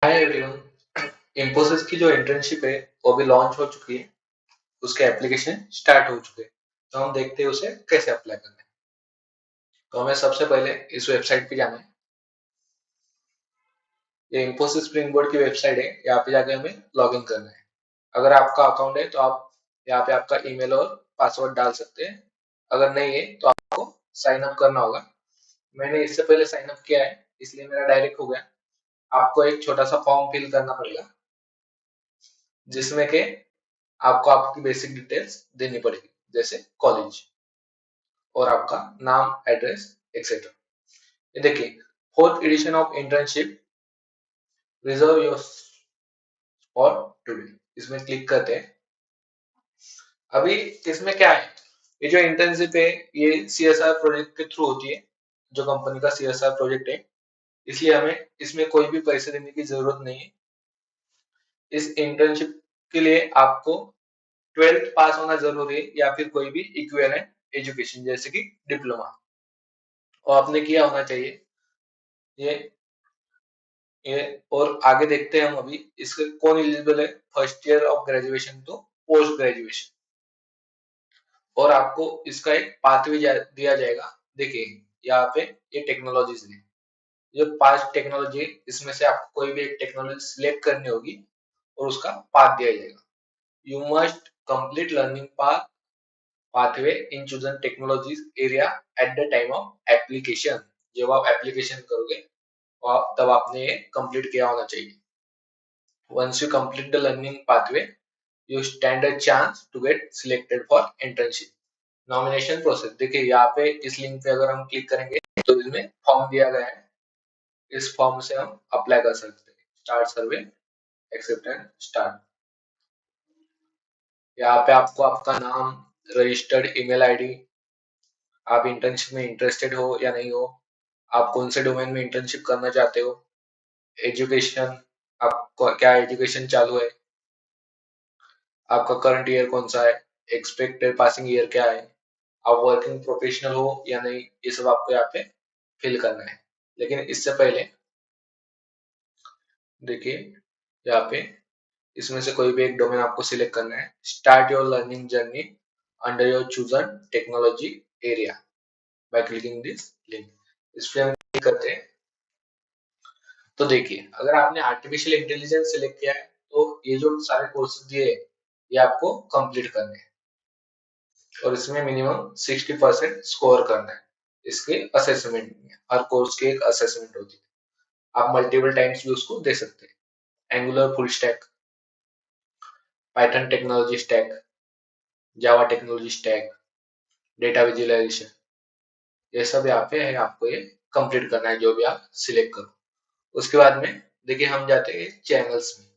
Hi everyone. Infosys की जो internship है वो अभी लॉन्च हो चुकी है। उसके एप्लीकेशन स्टार्ट हो चुके हैं। तो हम देखते हैं उसे कैसे अप्लाई करना है। तो हमें सबसे पहले इस वेबसाइट पे जाना है। ये इंफोसिस स्प्रिंग बोर्ड की वेबसाइट है। यहाँ पे जाके हमें लॉग इन करना है। अगर आपका अकाउंट है तो आप यहाँ पे आपका ईमेल और पासवर्ड डाल सकते हैं। अगर नहीं है तो आपको साइन अप करना होगा। मैंने इससे पहले साइन अप किया है इसलिए मेरा डायरेक्ट हो गया। आपको एक छोटा सा फॉर्म फिल करना पड़ेगा जिसमें के आपको आपकी बेसिक डिटेल्स देनी पड़ेगी, जैसे कॉलेज और आपका नाम, एड्रेस, एक्सेट्रा। ये देखिए, fourth edition of internship reserve your for today, इसमें क्लिक करते हैं। अभी इसमें क्या है, ये जो इंटर्नशिप है ये सीएसआर प्रोजेक्ट के थ्रू होती है। जो कंपनी का सीएसआर प्रोजेक्ट है, इसलिए हमें इसमें कोई भी पैसे देने की जरूरत नहीं है। इस इंटर्नशिप के लिए आपको 12th पास होना जरूरी है या फिर कोई भी इक्विवेलेंट एजुकेशन जैसे कि डिप्लोमा और आपने किया होना चाहिए। ये ये और आगे देखते हैं हम अभी इसके कौन एलिजिबल है, फर्स्ट ईयर ऑफ ग्रेजुएशन तो पोस्ट ग्रेजुएशन। और आपको इसका एक पाथवे दिया जाएगा। देखिए यहाँ पे ये टेक्नोलॉजीज है, जो 5 टेक्नोलॉजी इसमें से आपको कोई भी एक टेक्नोलॉजी सिलेक्ट करनी होगी और उसका पाथ दिया जाएगा। You must complete learning pathway in chosen technologies area at the time of application. जब आप एप्लीकेशन करोगे तब आपने ये कंप्लीट किया होना चाहिए। Once you complete the learning pathway, you stand a chance to get selected for internship. Nomination process देखिए, यहाँ पे इस लिंक पे अगर हम क्लिक करेंगे तो इसमें फॉर्म दिया गया है। इस फॉर्म से हम अप्लाई कर सकते हैं। Start survey, accept and start. यहाँ पे आपको आपका नाम, रजिस्टर्ड ईमेल आईडी, आप इंटर्नशिप में इंटरेस्टेड हो या नहीं हो, आप कौन से डोमेन में इंटर्नशिप करना चाहते हो, एजुकेशन, आपको क्या एजुकेशन चालू है, आपका करंट ईयर कौन सा है, एक्सपेक्टेड पासिंग ईयर क्या है, आप वर्किंग प्रोफेशनल हो या नहीं, ये सब आपको यहाँ पे फिल करना है। लेकिन इससे पहले देखिए, यहाँ पे इसमें से कोई भी एक डोमेन आपको सिलेक्ट करना है। Start your learning journey under your chosen technology area by clicking this link. इस पे हम क्लिक करते हैं तो देखिए, अगर आपने आर्टिफिशियल इंटेलिजेंस सिलेक्ट किया है तो ये जो सारे कोर्सेज दिए हैं ये आपको कंप्लीट करने हैं और इसमें मिनिमम 60% स्कोर करना है। इसके असेसमेंट में हर कोर्स की एक असेसमेंट होती है। आप मल्टीपल टाइम्स भी उसको दे सकते हैं। Angular full stack, Python technology stack, Java technology stack, data visualisation, ये सब यहाँ पे है। आपको ये कंप्लीट करना है जो भी आप सिलेक्ट करो। उसके बाद में देखिए हम जाते हैं चैनल्स में।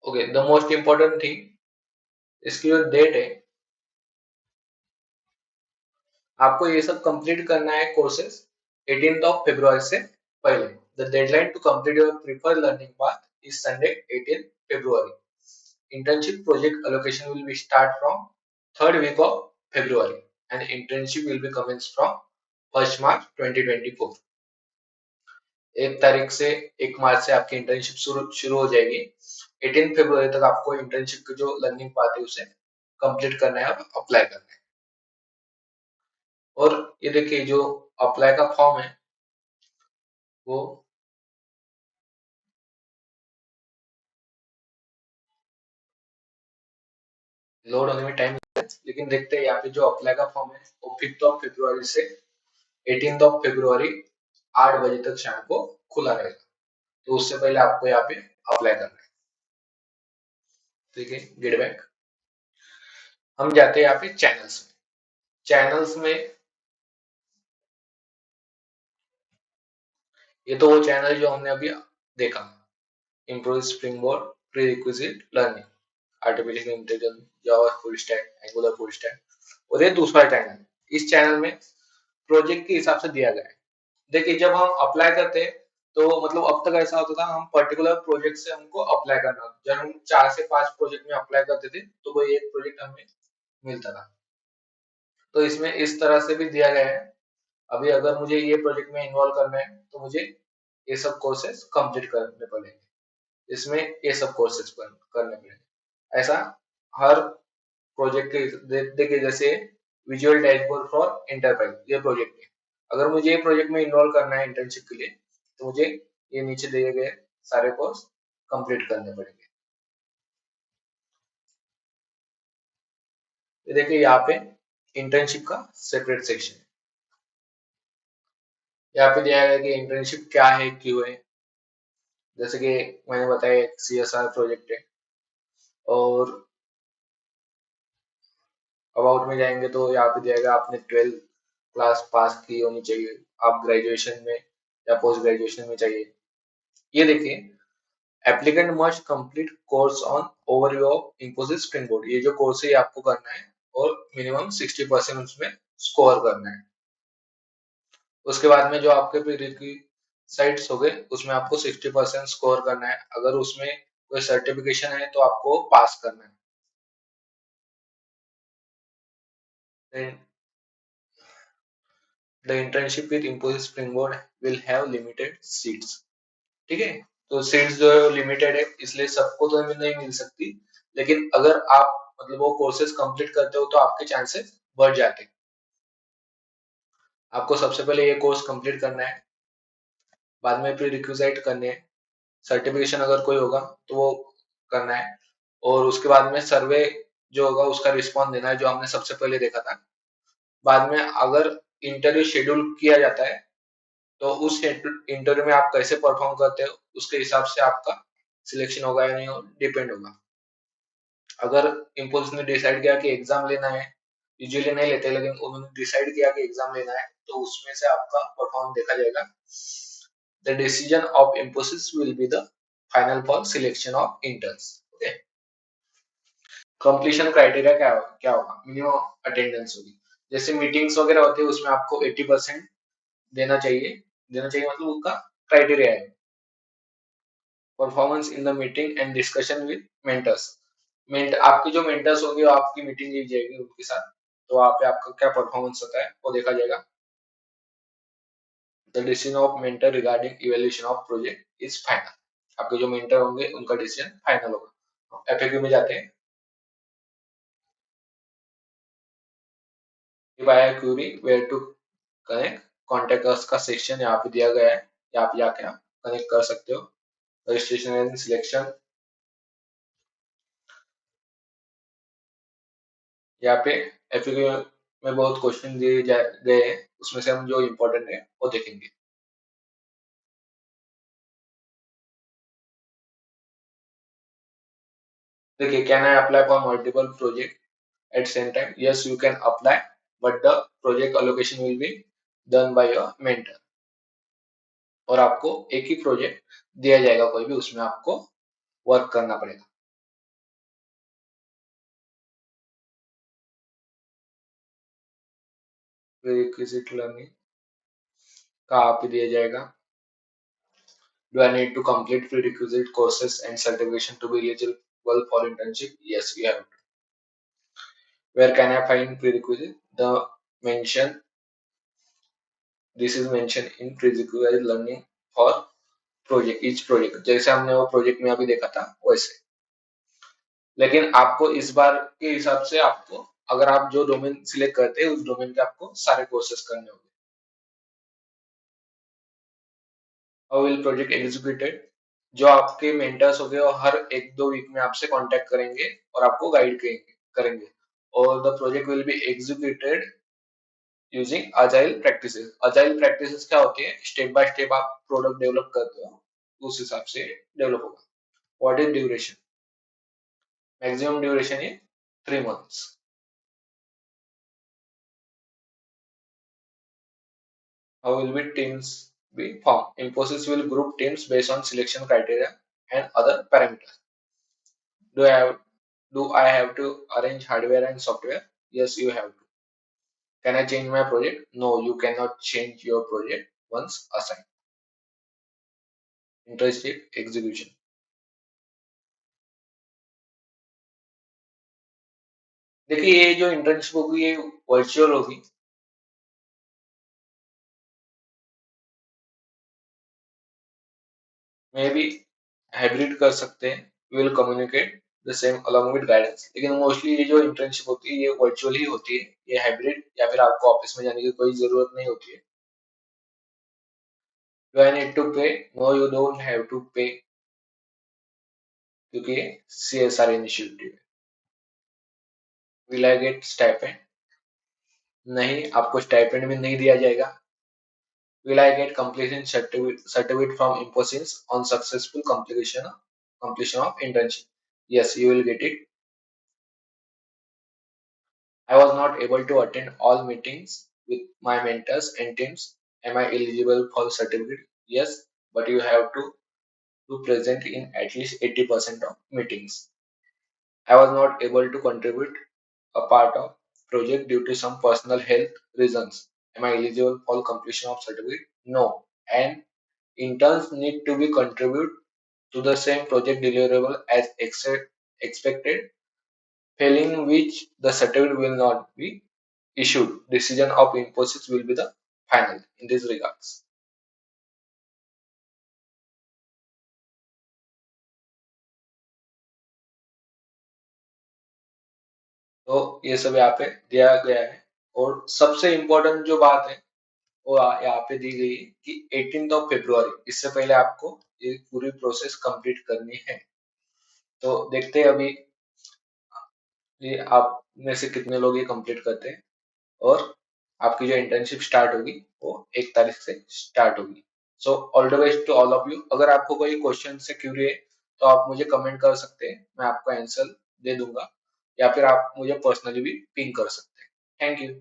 Okay, the most important thing, इसकी जो डेट है, आपको ये सब कंप्लीट करना है कोर्सेज 18th ऑफ फरवरी से पहले। The deadline to complete your preferred learning path is Sunday 18th February. Internship project allocation will be start from third week of February and internship will be commenced from 1st March 2024. 1 तारीख से 1 मार्च से आपकी internship शुरू हो जाएगी। 18 फरवरी तक आपको internship की जो लर्निंग पाथ है उसे कंप्लीट करना है और अप्लाई करना है। और ये देखिए, जो अप्लाई का फॉर्म है वो लोड होने में टाइम लगता है, लेकिन देखते हैं यहाँ पे जो अप्लाई का फॉर्म है वो 5th ऑफ फरवरी से 18th ऑफ फरवरी 8 बजे तक शाम को खुला रहेगा। तो उससे पहले आपको यहाँ पे अप्लाई करना है। ठीक है, गेट बैक। हम जाते हैं यहाँ पे चैनल्स में। चैनल्स में ये तो वो चैनल जो हमने अभी देखा, improve spring board, pre requisite learning, artificial intelligence, Java full stack, angular full stack. और ये दूसरा चैनल, इस चैनल में प्रोजेक्ट के हिसाब से दिया गया है। देखिए, जब हम अप्लाई करते हैं तो मतलब अब तक ऐसा होता था, हम पर्टिकुलर प्रोजेक्ट से हमको अप्लाई करना होता। जब हम 4 से 5 प्रोजेक्ट में अप्लाई करते थे तो कोई एक प्रोजेक्ट हमें मिलता था। तो इसमें इस तरह से भी दिया गया है। अभी अगर मुझे ये प्रोजेक्ट में इन्वॉल्व करना है तो मुझे ये सब कोर्सेज कंप्लीट करने पड़ेंगे, इसमें ये सब कोर्सेज करने पड़ेंगे। ऐसा हर प्रोजेक्ट के देखिए, जैसे विजुअल डैशबोर्ड फॉर एंटरप्राइज ये प्रोजेक्ट है, अगर मुझे ये प्रोजेक्ट में इन्वॉल्व करना है इंटर्नशिप के लिए, तो मुझे ये नीचे दिए गए सारे कोर्स कंप्लीट करने पड़ेंगे। ये देखिए यहाँ पे इंटर्नशिप का सेपरेट सेक्शन है। यहाँ पे दिया गया कि इंटर्नशिप क्या है, क्यों है। जैसे कि मैंने बताया CSR प्रोजेक्ट है, और अबाउट में जाएंगे तो यहाँ पे दिया गया आपने 12th क्लास पास की होनी चाहिए, आप ग्रेजुएशन में या पोस्ट ग्रेजुएशन में चाहिए। ये देखिए, applicant must complete course on overview of Infosys spring board, ये जो कोर्स है आपको करना है, और मिनिमम 60% उसमें स्कोर करना है। उसके बाद में जो आपके प्रीरिक्विजिट्स हो गए, उसमें आपको 60% स्कोर करना है। अगर उसमें कोई सर्टिफिकेशन है तो आपको पास करना है। The internship with Infosys spring board will have limited seats. ठीक है, तो सीट्स जो है लिमिटेड है, इसलिए सबको तो नहीं मिल सकती, लेकिन अगर आप मतलब वो कोर्सेज कंप्लीट करते हो तो आपके चांसेस बढ़ जाते हैं। आपको सबसे पहले ये कोर्स कंप्लीट करना है, बाद में प्री रिक्विजिट करने हैं, सर्टिफिकेशन अगर कोई होगा तो वो करना है, और उसके बाद में सर्वे जो होगा उसका रिस्पॉन्स देना है, जो हमने सबसे पहले देखा था। बाद में अगर इंटरव्यू शेड्यूल किया जाता है, तो उस इंटरव्यू में आप कैसे परफॉर्म करते हो उसके हिसाब से आपका सिलेक्शन होगा या नहीं, डिपेंड होगा। अगर इम्पुल्स ने डिसाइड किया कि एग्जाम लेना है, यूजुअली नहीं लेते, लेकिन उन्होंने डिसाइड किया कि एग्जाम लेना है, तो उसमें से आपका परफॉर्म देखा जाएगा। The decision of Infosys will be the final for selection of interns. Okay, completion criteria क्या होगा? मिनिमम अटेंडेंस होगी। जैसे मीटिंग्स वगैरह होती है उसमें आपको 80% देना चाहिए। मतलब उसका क्राइटेरिया है। Performance in the meeting and discussion with mentors, आपकी जो मेंटर्स होंगे वो आपकी मीटिंग ली जाएगी उनके साथ, तो वहाँ पे आपका क्या परफॉर्मेंस होता है वो देखा जाएगा। The decision of mentor regarding evaluation of project is final, आपके जो मेंटर होंगे उनका डिसीजन फाइनल होगा। एफएक्यू में जाते हैं। If I have query where to connect, contact us का सेक्शन यहाँ पे दिया गया है, यहाँ पे जाके आप कनेक्ट कर सकते हो। रजिस्ट्रेशन एंड सिलेक्शन, यहाँ पे एफएक्यू में बहुत क्वेश्चन दिए गए हैं, उसमें से हम जो इम्पोर्टेंट है वो देखेंगे। देखिए, can I apply for multiple project at same time? Yes, you can apply, but the project allocation will be done by your mentor, और आपको एक ही प्रोजेक्ट दिया जाएगा, कोई भी उसमें आपको वर्क करना पड़ेगा। प्रीरिक्विजिट लर्निंग कहाँ पे दिया जाएगा? Do I need to complete prerequisite courses and certification to be eligible for internship? Yes, we have to. Where can I find prerequisite? The mention, this is mentioned in prerequisite learning for project, each project, जैसे हमने वो project में अभी देखा था वैसे। लेकिन आपको इस बार के हिसाब से आपको, अगर आप जो डोमेन सिलेक्ट करते हैं उस डोमेन के आपको सारे कोर्सेज करने होंगे। How will project executed? जो आपके मेंटर्स हो गए वो हर 1-2 वीक में आपसे कांटेक्ट करेंगे और आपको गाइड करेंगे, और the project will be executed using agile practices. Agile practices क्या होती है? स्टेप बाय स्टेप आप प्रोडक्ट डेवलप करते हो, उस हिसाब से डेवलप होगा। What is duration? Maximum duration is 3 months। How will be teams be formed? Infosys will group teams based on selection criteria and other parameters. Do I have to arrange hardware and software? Yes, you have to. Can I change my project? No, you cannot change your project once assigned. Internship execution. देखिए, ये जो internship होगी ये virtual होगी। May be hybrid कर सकते हैं, will communicate the same along with guidance. लेकिन मोस्टली ये जो इंटर्नशिप होती है ये वर्चुअल ही होती है, ये हाइब्रिड या फिर आपको ऑफिस में जाने की कोई जरूरत नहीं होती है। Do I need to pay? No, you don't have to pay, क्योंकि CSR इनिशिएटिव। Will I get stipend? नहीं, आपको स्टाइपेंड भी नहीं दिया जाएगा। Will I get completion certificate from Infosys on successful completion of internship? Yes, you will get it. I was not able to attend all meetings with my mentors and teams. Am I eligible for certificate? Yes, but you have to present in at least 80% of meetings. I was not able to contribute a part of project due to some personal health reasons. Am I eligible for completion of certificate? No. And interns need to be contribute to the same project deliverable as expected, failing which the certificate will not be issued. Decision of Infosys will be the final in these regards. तो ये सब यहाँ पे दिया गया है। और सबसे इम्पोर्टेंट जो बात है वो यहाँ पे दी गई है कि 18th ऑफ February, इससे पहले आपको ये पूरी प्रोसेस कंप्लीट करनी है। तो देखते हैं अभी ये आप में से कितने लोग ये कंप्लीट करते हैं। और आपकी जो इंटर्नशिप स्टार्ट होगी वो 1 तारीख से स्टार्ट होगी। So all the best to all of you. अगर आपको कोई क्वेश्चन से क्यूरी है तो आप मुझे कमेंट कर सकते हैं, मैं आपका आंसर दे दूंगा, या फिर आप मुझे पर्सनली भी पिंग कर सकते हैं। Thank you.